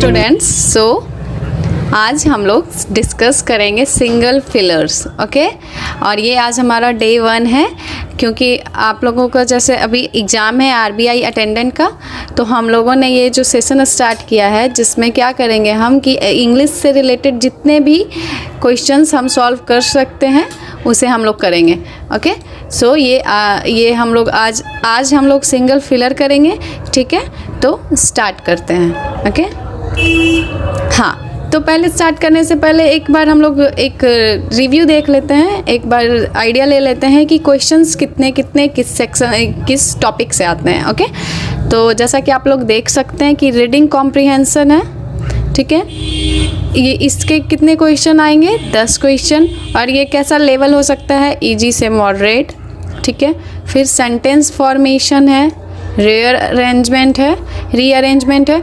Students, आज हम लोग डिस्कस करेंगे सिंगल फिलर्स। ओके, और ये आज हमारा डे 1 है, क्योंकि आप लोगों का जैसे अभी एग्ज़ाम है आरबीआई अटेंडेंट का, तो हम लोगों ने ये जो सेशन स्टार्ट किया है जिसमें क्या करेंगे हम कि इंग्लिश से रिलेटेड जितने भी क्वेश्चंस हम सॉल्व कर सकते हैं उसे हम लोग करेंगे। ओके, सो ये हम लोग आज हम लोग सिंगल फिलर करेंगे। ठीक है, तो स्टार्ट करते हैं। ओके, हाँ, तो पहले स्टार्ट करने से पहले एक बार हम लोग एक रिव्यू देख लेते हैं, एक बार आइडिया ले लेते हैं कि क्वेश्चंस कितने किस सेक्शन किस टॉपिक से आते हैं। ओके, तो जैसा कि आप लोग देख सकते हैं कि रीडिंग कॉम्प्रिहेंशन है। ठीक है, ये इसके कितने क्वेश्चन आएंगे? 10 क्वेश्चन। और ये कैसा लेवल हो सकता है? इजी से मॉडरेट। ठीक है, फिर सेंटेंस फॉर्मेशन है, रीअरेंजमेंट है।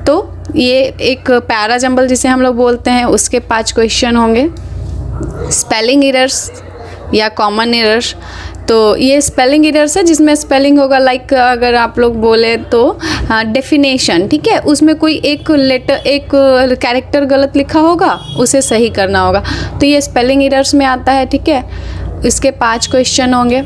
तो ये एक पैरा जंबल जिसे हम लोग बोलते हैं उसके 5 क्वेश्चन होंगे। स्पेलिंग एरर्स या कॉमन एरर्स, तो ये स्पेलिंग एरर्स है जिसमें स्पेलिंग होगा लाइक अगर आप लोग बोले तो डेफिनेशन। ठीक है, उसमें कोई एक कैरेक्टर गलत लिखा होगा, उसे सही करना होगा, तो ये स्पेलिंग एरर्स में आता है। ठीक है, इसके 5 क्वेश्चन होंगे।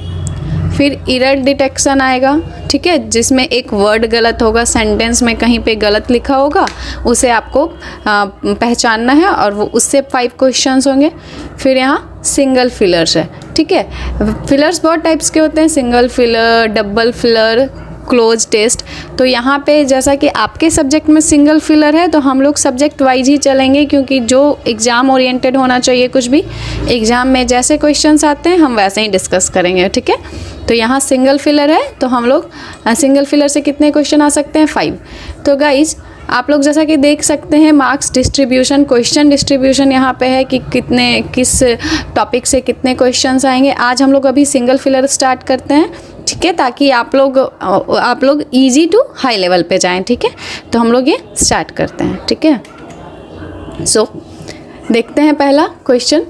फिर एरर डिटेक्शन आएगा। ठीक है, जिसमें एक वर्ड गलत होगा, सेंटेंस में कहीं पे गलत लिखा होगा, उसे आपको पहचानना है, और वो उससे 5 क्वेश्चंस होंगे। फिर यहाँ सिंगल फिलर्स है। ठीक है, फिलर्स बहुत टाइप्स के होते हैं, single filler, double filler, cloze test. तो यहाँ पे जैसा कि आपके सब्जेक्ट में सिंगल फिलर है, तो हम लोग सब्जेक्ट वाइज ही चलेंगे, क्योंकि जो एग्ज़ाम ओरिएंटेड होना चाहिए, कुछ भी एग्ज़ाम में जैसे क्वेश्चंस आते हैं हम वैसे ही डिस्कस करेंगे। ठीक है, तो यहाँ सिंगल फिलर है, तो हम लोग सिंगल फिलर से कितने क्वेश्चन आ सकते हैं? 5। तो गाइज आप लोग जैसा कि देख सकते हैं मार्क्स डिस्ट्रीब्यूशन, क्वेश्चन डिस्ट्रीब्यूशन यहाँ पे है कि किस टॉपिक से कितने क्वेश्चंस आएंगे। आज हम लोग अभी सिंगल फिलर स्टार्ट करते हैं। ठीक है, ताकि आप लोग इजी टू हाई लेवल पे जाएं। ठीक है, तो हम लोग ये स्टार्ट करते हैं। ठीक है, सो देखते हैं पहला क्वेश्चन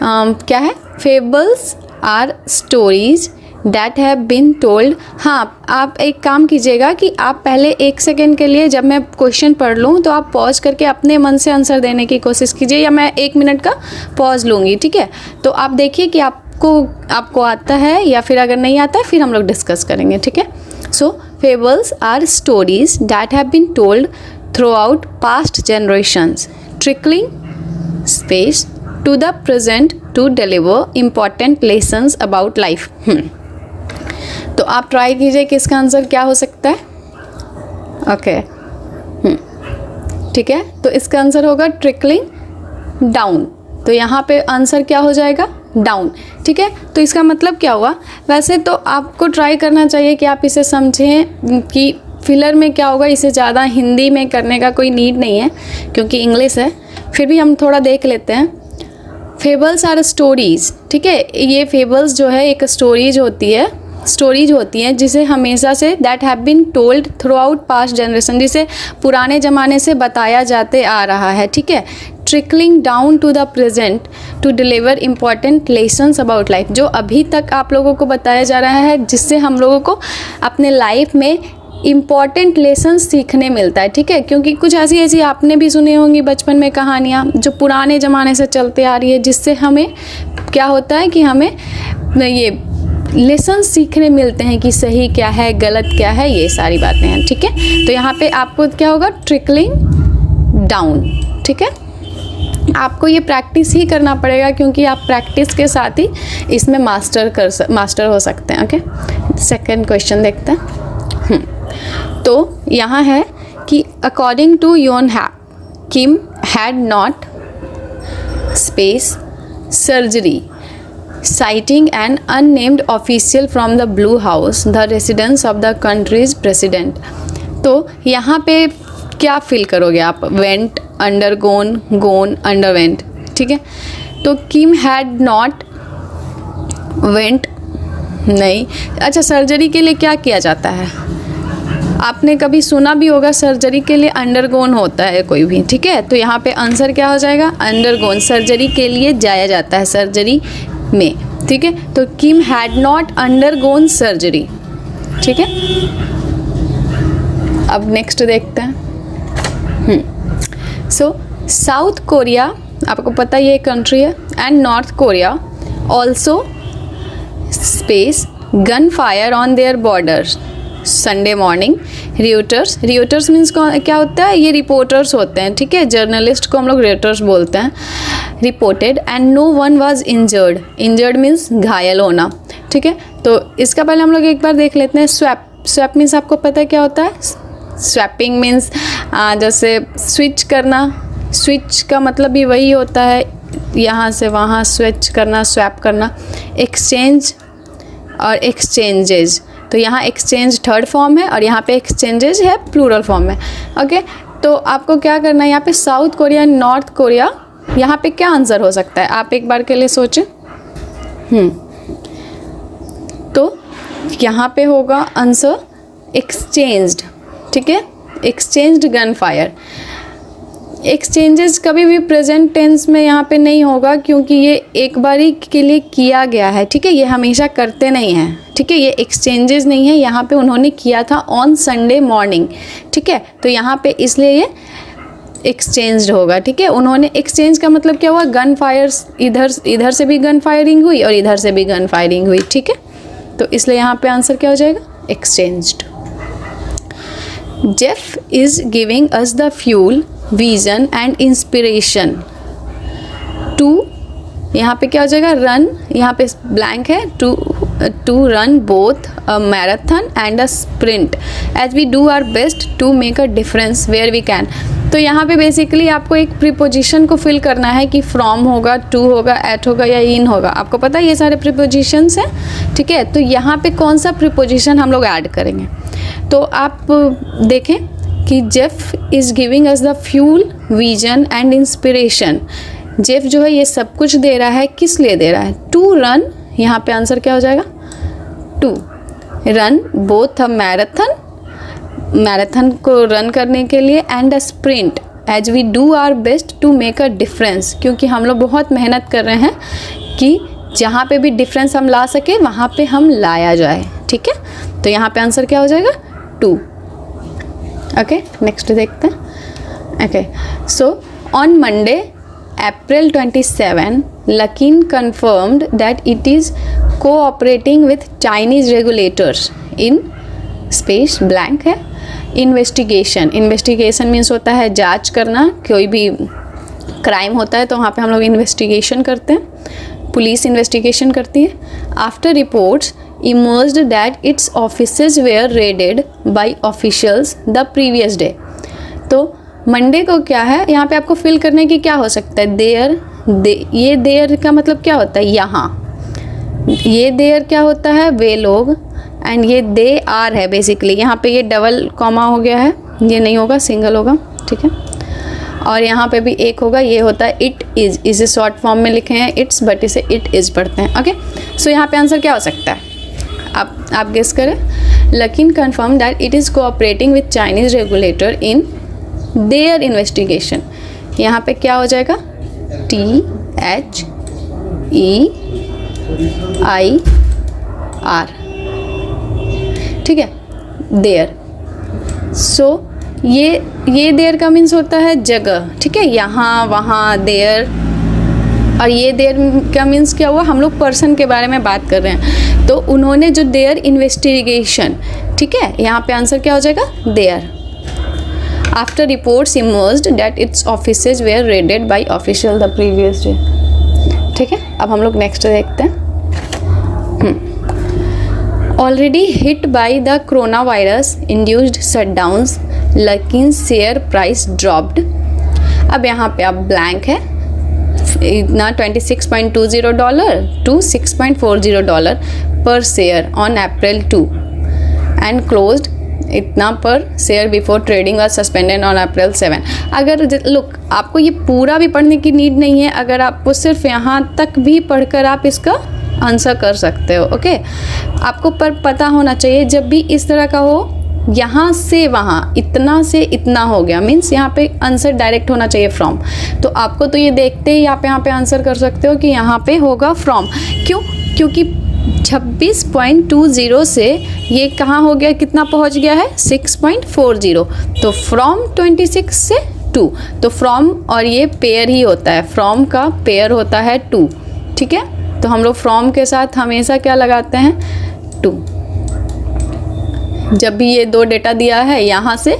क्या है। Fables are stories that have been told. हाँ, आप एक काम कीजिएगा कि आप पहले 1 सेकेंड के लिए जब मैं क्वेश्चन पढ़ लूँ तो आप पॉज करके अपने मन से आंसर देने की कोशिश कीजिए, या मैं 1 मिनट का पॉज लूँगी। ठीक है, तो आप देखिए कि आपको आता है, या फिर अगर नहीं आता है फिर हम लोग डिस्कस करेंगे। ठीक है, so fables are stories that have been told throughout past generations, trickling space to the present to deliver important lessons about life. तो आप ट्राई कीजिए कि इसका आंसर क्या हो सकता है। ओके, ठीक है, तो इसका आंसर होगा ट्रिकलिंग डाउन। तो यहाँ पे आंसर क्या हो जाएगा? डाउन। ठीक है, तो इसका मतलब क्या हुआ? वैसे तो आपको ट्राई करना चाहिए कि आप इसे समझें कि फिलर में क्या होगा। इसे ज़्यादा हिंदी में करने का कोई नीड नहीं है, क्योंकि इंग्लिश है। फिर भी हम थोड़ा देख लेते हैं। Fables are stories. ठीक है, ये फेबल्स जो है एक स्टोरीज होती हैं जिसे हमेशा से that have been told throughout past generation, जिसे पुराने ज़माने से बताया जाते आ रहा है। ठीक है, trickling down to the present to deliver important lessons about life, जो अभी तक आप लोगों को बताया जा रहा है, जिससे हम लोगों को अपने लाइफ में इम्पॉर्टेंट लेसन सीखने मिलता है। ठीक है, क्योंकि कुछ ऐसी आपने भी सुनी होंगी बचपन में कहानियाँ जो पुराने ज़माने से चलते आ रही है, जिससे हमें क्या होता है कि हमें ये लेसन सीखने मिलते हैं कि सही क्या है, गलत क्या है, ये सारी बातें हैं। ठीक है, तो यहाँ पे आपको क्या होगा? Trickling down. ठीक है, आपको ये प्रैक्टिस ही करना पड़ेगा, क्योंकि आप प्रैक्टिस के साथ ही इसमें मास्टर हो सकते हैं। ओके, सेकंड क्वेश्चन देखते हैं। तो यहाँ है कि according to Yoon Kim had not space surgery citing an unnamed official from the Blue House, the residence of the country's president। तो यहाँ पे क्या फील करोगे आप? वेंट, अंडरगोन, गोन, अंडरवेंट। ठीक है, तो किम हैड नॉट वेंट नहीं। अच्छा, सर्जरी के लिए क्या किया जाता है? आपने कभी सुना भी होगा सर्जरी के लिए अंडरगोन होता है कोई भी। ठीक है, तो यहाँ पे आंसर क्या हो जाएगा? अंडरगोन। सर्जरी के लिए जाया जाता है सर्जरी में। ठीक है, तो किम हैड नॉट अंडरगोन सर्जरी। ठीक है, अब नेक्स्ट देखते हैं। सो साउथ कोरिया, आपको पता ये कंट्री है, and north Korea also space gun fire on their borders Sunday morning. Reuters means क्या होता है, ये रिपोर्टर्स होते हैं, ठीक है, जर्नलिस्ट को हम लोग रियूटर्स बोलते हैं। Reported and no one was injured means घायल होना, ठीक है। तो इसका पहले हम लोग एक बार देख लेते हैं स्वैप मीन्स आपको पता है क्या होता है। स्वैपिंग मीन्स जैसे स्विच करना, स्विच का मतलब भी वही होता है, यहाँ से वहाँ स्विच करना, स्वैप करना। एक्सचेंज और एक्सचेंजेज, तो यहाँ एक्सचेंज थर्ड फॉर्म है और यहाँ पे एक्सचेंजेज है प्लूरल फॉर्म में, ओके। तो आपको क्या करना है, यहाँ पे south Korea and north Korea, यहाँ पे क्या आंसर हो सकता है, आप एक बार के लिए सोचें। तो यहाँ पे होगा आंसर एक्सचेंज्ड, ठीक है, एक्सचेंज्ड गन फायर। एक्सचेंजेस कभी भी प्रेजेंट टेंस में यहाँ पे नहीं होगा, क्योंकि ये एक बारी के लिए किया गया है, ठीक है, ये हमेशा करते नहीं हैं, ठीक है। ये एक्सचेंजेस नहीं है, यहाँ पे उन्होंने किया था ऑन संडे मॉर्निंग, ठीक है। तो यहाँ पे इसलिए ये एक्सचेंज्ड होगा, ठीक है। उन्होंने एक्सचेंज का मतलब क्या हुआ, गन फायर्स, इधर से भी गन फायरिंग हुई और इधर से भी गन फायरिंग हुई, ठीक है। तो इसलिए यहाँ पे आंसर क्या हो जाएगा, exchanged. Jeff is giving us the fuel, vision and inspiration to, यहाँ पे क्या हो जाएगा, रन, यहाँ पे ब्लैंक है, to run both a marathon and a sprint as we do our best to make a difference where we can. तो यहाँ पे बेसिकली आपको एक प्रीपोजिशन को फिल करना है कि फ्रॉम होगा, टू होगा, एट होगा या इन होगा, आपको पता है ये सारे प्रीपोजिशंस हैं, ठीक है। तो यहाँ पे कौन सा प्रीपोजिशन हम लोग ऐड करेंगे, तो आप देखें कि Jeff is giving us the fuel, vision and inspiration. Jeff जो है ये सब कुछ दे रहा है, किस लिए दे रहा है, टू रन, यहाँ पे आंसर क्या हो जाएगा, to run both a marathon को रन करने के लिए, and a sprint as we do our best to make a difference, क्योंकि हम लोग बहुत मेहनत कर रहे हैं कि जहाँ पे भी डिफरेंस हम ला सके वहाँ पे हम लाया जाए, ठीक है। तो यहाँ पे आंसर क्या हो जाएगा, टू, ओके। नेक्स्ट देखते हैं, okay. So on Monday April 27, Lakin confirmed that it is cooperating with Chinese regulators in space blank है इन्वेस्टिगेशन मीन्स होता है जांच करना, कोई भी क्राइम होता है तो वहाँ पे हम लोग इन्वेस्टिगेशन करते हैं, पुलिस इन्वेस्टिगेशन करती है। After reports emerged that its offices were raided by officials the previous day। तो मंडे को क्या है, यहाँ पे आपको फिल करने की क्या हो सकता है, ये देयर का मतलब क्या होता है, यहाँ ये देयर क्या होता है, वे लोग, एंड ये दे आर है बेसिकली। यहाँ पे ये डबल कॉमा हो गया है, ये नहीं होगा, सिंगल होगा, ठीक है। और यहाँ पे भी एक होगा, ये होता है इट इज़, इसे शॉर्ट फॉर्म में लिखे हैं इट्स, बट इसे इट इज़ पढ़ते हैं, ओके। सो यहाँ पे आंसर क्या हो सकता है, आप गेस करें। लकिन confirm that it is cooperating with Chinese regulator in their investigation, यहाँ पे क्या हो जाएगा, THEIR, ठीक है, देयर। सो ये देयर का मीन्स होता है जगह, ठीक है, यहाँ वहाँ देयर, और ये देयर का मीन्स क्या हुआ, हम लोग पर्सन के बारे में बात कर रहे हैं, तो उन्होंने जो देयर इन्वेस्टिगेशन, ठीक है, यहाँ पे आंसर क्या हो जाएगा, there. After reports emerged that its offices were raided by official the previous day, ठीक है। अब हम लोग नेक्स्ट देखते हैं। Already hit by the coronavirus induced shutdowns, लेकिन शेयर प्राइस ड्रॉप्ड। अब यहाँ पे अब ब्लैंक है, इतना $26.20 to $6.40 पर share on April 2 and closed इतना पर share before trading was suspended on April 7। अगर लुक, आपको ये पूरा भी पढ़ने की नीड नहीं है, अगर आपको सिर्फ यहाँ तक भी पढ़कर आप इसका आंसर कर सकते हो, ओके। आपको पर पता होना चाहिए, जब भी इस तरह का हो, यहाँ से वहाँ, इतना से इतना हो गया, मीन्स यहाँ पे आंसर डायरेक्ट होना चाहिए फ्रॉम। तो आपको तो ये देखते ही आप यहाँ पे आंसर कर सकते हो कि यहाँ पे होगा फ्रॉम। क्यों? क्योंकि 26.20 से ये कहाँ हो गया, कितना पहुँच गया है, 6.40। तो फ्रॉम 26 से टू, तो फ्रॉम और ये पेयर ही होता है, फ्रॉम का पेयर होता है टू, ठीक है। तो हम लोग फ्रॉम के साथ हमेशा क्या लगाते हैं, टू। जब भी ये 2 डेटा दिया है यहाँ से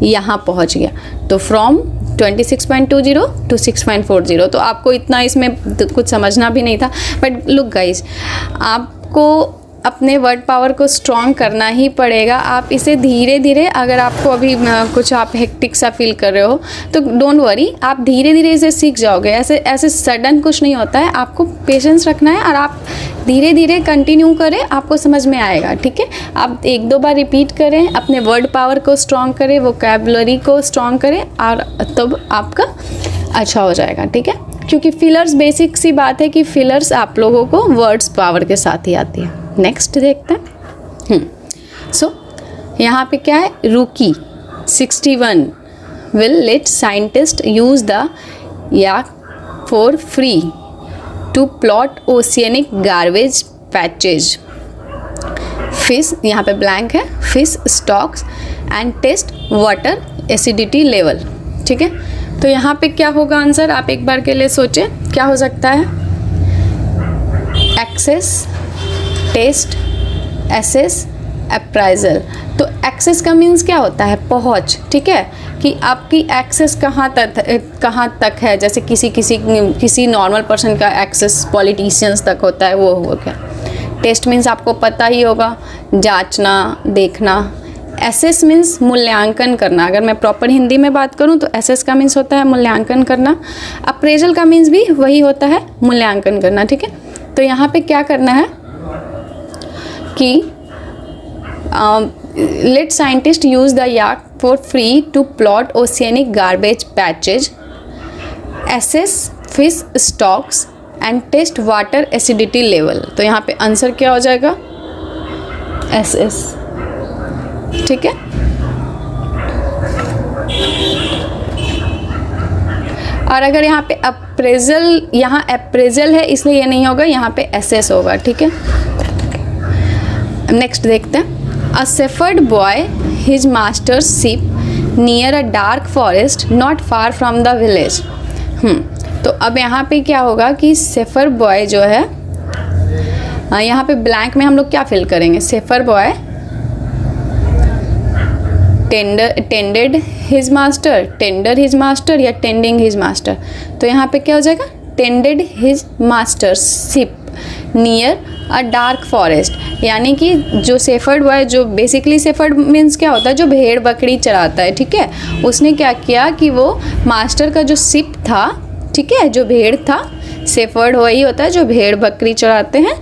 यहाँ पहुँच गया, तो फ्रॉम 26.20 टू 6.40। तो आपको इतना इसमें कुछ समझना भी नहीं था, बट लुक गाइज, आपको अपने वर्ड पावर को स्ट्रॉन्ग करना ही पड़ेगा। आप इसे धीरे धीरे, अगर आपको अभी कुछ आप हेक्टिक सा फील कर रहे हो तो डोंट वरी, आप धीरे धीरे इसे सीख जाओगे। ऐसे सडन कुछ नहीं होता है, आपको पेशेंस रखना है और आप धीरे धीरे कंटिन्यू करें, आपको समझ में आएगा, ठीक है। आप 1-2 बार रिपीट करें, अपने वर्ड पावर को स्ट्रॉन्ग करें, वोकैबुलरी को स्ट्रॉन्ग करें, और तब आपका अच्छा हो जाएगा, ठीक है। क्योंकि फिलर्स, बेसिक सी बात है कि फिलर्स आप लोगों को वर्ड्स पावर के साथ ही आती है। नेक्स्ट देखते हैं। सो यहाँ पे क्या है, रूकी 61 will let scientist use the yak for free to plot oceanic garbage patches, fish, यहाँ पे ब्लैंक है, fish stocks and test water acidity level, ठीक है। तो यहाँ पे क्या होगा आंसर, आप एक बार के लिए सोचें क्या हो सकता है। Access, test, assess, appraisal. तो एक्सेस का मीन्स क्या होता है, पहुँच, ठीक है, कि आपकी एक्सेस कहाँ तक है। जैसे किसी नॉर्मल पर्सन का एक्सेस पॉलिटिशियंस तक होता है, वो हो गया। टेस्ट मीन्स आपको पता ही होगा, जांचना, देखना। एसेस मीन्स मूल्यांकन करना, अगर मैं प्रॉपर हिंदी में बात करूं तो एसेस का मीन्स होता है मूल्यांकन करना। अप्रेजल का मीन्स भी वही होता है, मूल्यांकन करना, ठीक है। तो यहाँ पे क्या करना है कि let scientist use the yak for free to plot oceanic garbage patches, assess fish stocks and test water acidity level. तो यहाँ पे आंसर क्या हो जाएगा, एसेस, ठीक है। और अगर यहाँ पे अप्रेजल, यहाँ अप्रेजल है इसलिए ये नहीं होगा, यहाँ पे एसेस होगा, ठीक है। नेक्स्ट देखते हैं। A shepherd boy his master's ship near a dark forest not far from the village. तो अब यहाँ पे क्या होगा कि शेफर्ड बॉय जो है, यहाँ पे ब्लैंक में हम लोग क्या फिल करेंगे, shepherd boy tended his master या टेंडिंग हिज मास्टर। तो यहाँ पे क्या हो जाएगा, tended his master ship near a dark forest, यानी कि जो शेफर्ड बॉय, जो बेसिकली शेफर्ड मीन्स क्या होता है, जो भेड़ बकरी चराता है, ठीक है। उसने क्या किया कि वो मास्टर का जो शिप था, ठीक है, जो भेड़ था, शेफर्ड वही होता है जो भेड़ बकरी चराते हैं,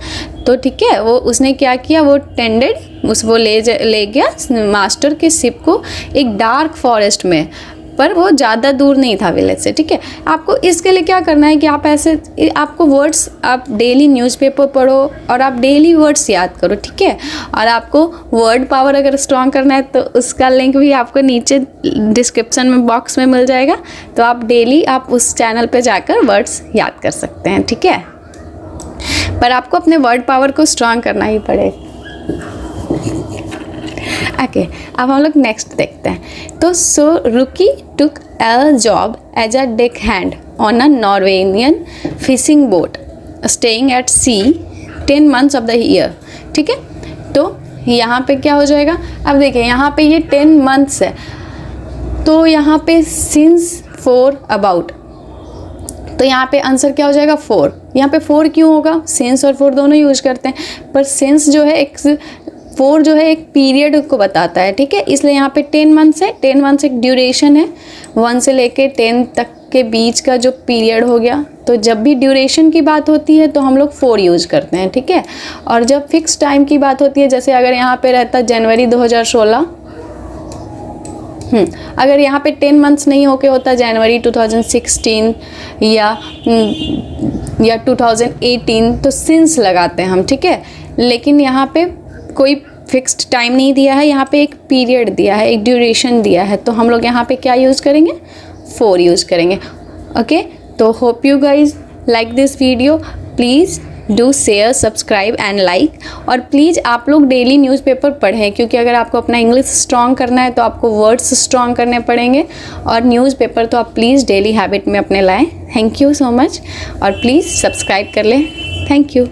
तो ठीक है, वो उसने क्या किया, वो टेंडेड, वो ले गया मास्टर के शिप को एक डार्क फॉरेस्ट में, पर वो ज़्यादा दूर नहीं था विलेज से, ठीक है। आपको इसके लिए क्या करना है कि आप आपको वर्ड्स, आप डेली न्यूज़पेपर पढ़ो और आप डेली वर्ड्स याद करो, ठीक है। और आपको वर्ड पावर अगर स्ट्रॉन्ग करना है तो उसका लिंक भी आपको नीचे डिस्क्रिप्शन में बॉक्स में मिल जाएगा, तो आप डेली आप उस चैनल पे जाकर वर्ड्स याद कर सकते हैं, ठीक है। पर आपको अपने वर्ड पावर को स्ट्रॉन्ग करना ही पड़ेगा। ओके, अब हम लोग नेक्स्ट देखते हैं। तो so Ruki took a job as a deck hand on a Norwegian fishing boat staying at sea 10 months of the year, ठीक है। तो यहाँ पे क्या हो जाएगा, अब देखिए यहाँ पे ये 10 months है, तो यहाँ पे सिंस फॉर अबाउट, तो यहाँ पे आंसर क्या हो जाएगा, 4। यहाँ पे 4 क्यों होगा, सिंस और फॉर दोनों यूज करते हैं, पर सिंस जो है एक 4 जो है एक पीरियड को बताता है, ठीक है, इसलिए यहाँ पे 10 months है। 10 months एक ड्यूरेशन है, 1 से लेके 10 तक के बीच का जो पीरियड हो गया। तो जब भी ड्यूरेशन की बात होती है तो हम लोग 4 यूज करते हैं, ठीक है। और जब फिक्स टाइम की बात होती है, जैसे अगर यहाँ पे रहता जनवरी 2016, अगर यहाँ पे 10 months नहीं होके होता जनवरी 2016 या 2018, तो सिंस लगाते हैं हम, ठीक है। लेकिन यहाँ पे कोई फिक्स्ड टाइम नहीं दिया है, यहाँ पे एक पीरियड दिया है, एक ड्यूरेशन दिया है, तो हम लोग यहाँ पे क्या यूज़ करेंगे, 4 यूज़ करेंगे। ओके, तो hope you guys like this video. Please do share, subscribe and like. और प्लीज़ आप लोग डेली न्यूज़पेपर पढ़ें, क्योंकि अगर आपको अपना इंग्लिश स्ट्रॉन्ग करना है तो आपको वर्ड्स स्ट्रॉन्ग करने पड़ेंगे, और न्यूज़पेपर तो आप प्लीज़ डेली हैबिट में अपने लाएं। थैंक यू सो मच, और प्लीज़ सब्सक्राइब कर लें। Thank you.